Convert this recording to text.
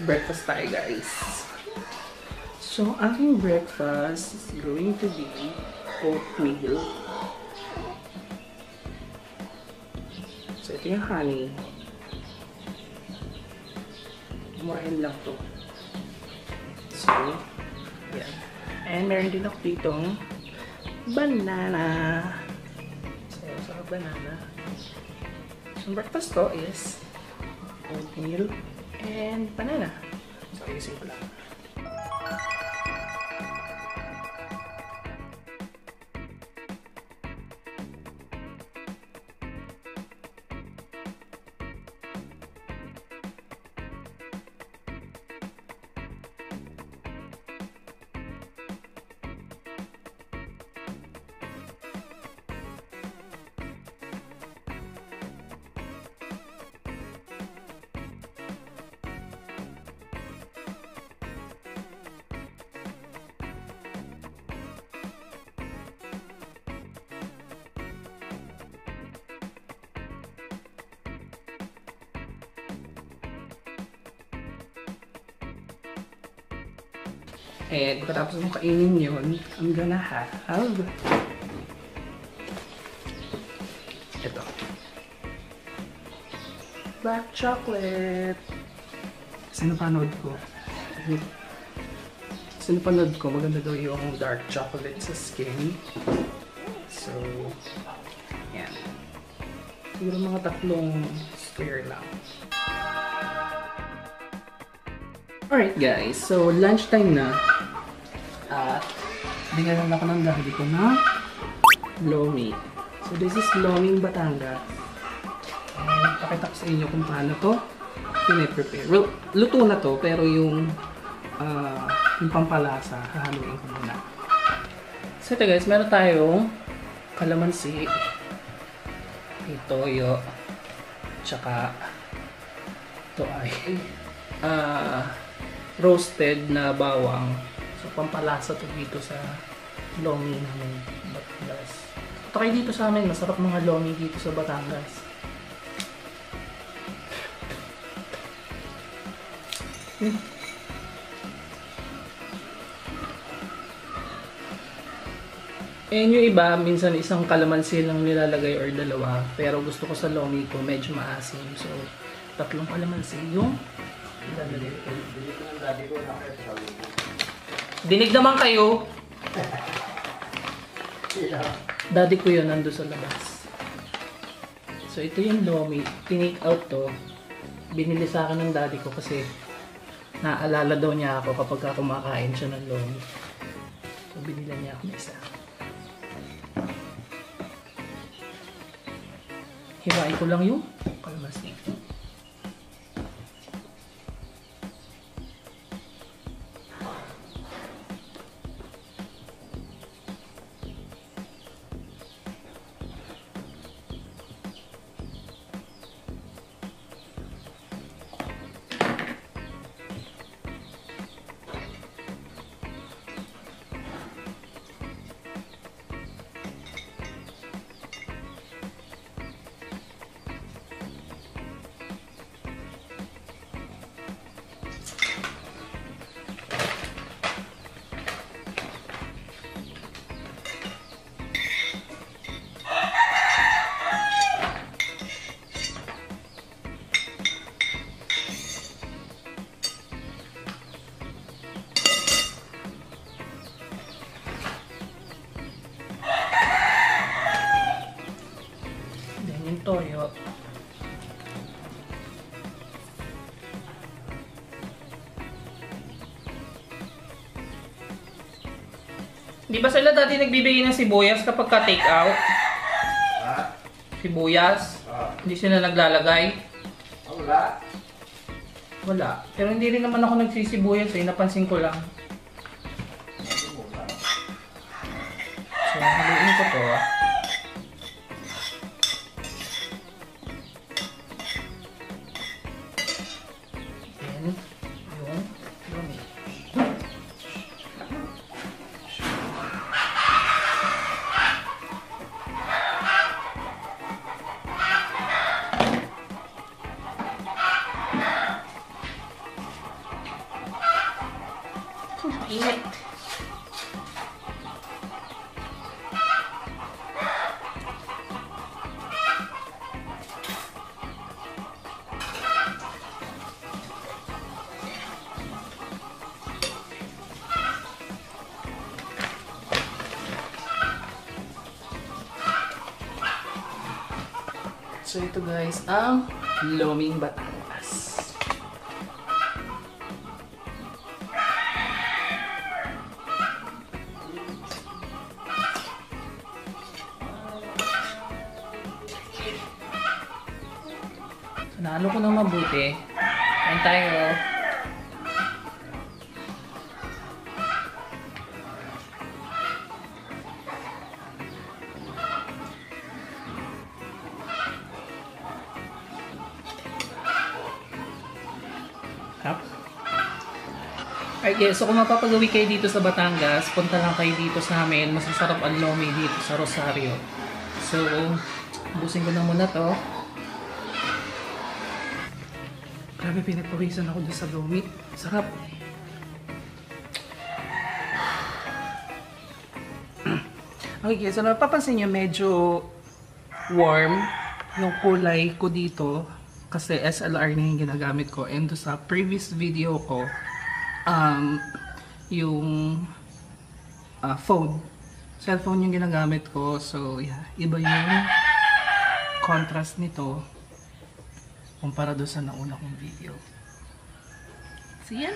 Breakfast tayo, guys. So, aking breakfast is going to be oatmeal. So, ito yung honey. Murahin lang to. So, yan. And meron din ako ditong banana. So, banana. So, breakfast ko is oatmeal and banana. So, ayusin ko lang. And pagkatapos mong kainin yun, I'm gonna have ito. Black chocolate. Kasi napanood ko. Maganda daw yung dark chocolate sa skin. So, yan. Siguro mga 3 square lang. Alright guys, so lunchtime na. At bigyan ako ng daddy ko na lomi. So this is loming Batangas. And pakita ko sa inyo kung paano to piniprepare. Well, luto na to, pero yung pampalasa, hahaluin ko muna. So ito guys, meron tayong kalamansi, toyo, tsaka ito ay roasted na bawang. So, pampalasa to dito sa lomi namin, Batangas. Ito kayo dito sa amin, masarap mga lomi dito sa Batangas. And yung iba, minsan isang kalamansi lang nilalagay or 2. Pero gusto ko sa lomi ko, medyo maasim. So, 3 kalamansi yung nilalagay ko. Dinig naman kayo. Daddy ko yun, nando sa labas. So, ito yung lomi. Tinake out to. Binili sa akin ng daddy ko kasi naalala daw niya ako kapag kumakain siya ng lomi. So, binila niya ako isa. Hiwain ko lang yung kalamansi. Toyo. Di ba sila dati nagbibigay ng sibuyas kapag ka-take out? Sibuyas? Hindi sila naglalagay? Wala. Wala. Pero hindi rin naman ako nagsisibuyas eh. Napansin ko lang. So, haluin ko to. init. So ito guys, ang Loming Batangas. So naano ko ng mabuti. Kain tayo. Okay, so kung mapapagawi kayo dito sa Batangas, punta lang kayo dito sa amin. Masasarap ang lomi dito sa Rosario. So, busin ko na muna to. Grabe, pinagpawisan ako doon sa lomi. Sarap. Okay, so napapansin nyo medyo warm yung kulay ko dito. Kasi SLR na yung ginagamit ko. And sa previous video ko, yung phone, cellphone yung ginagamit ko. So yeah, iba yung contrast nito kumpara doon sa nauna kong video. So yan.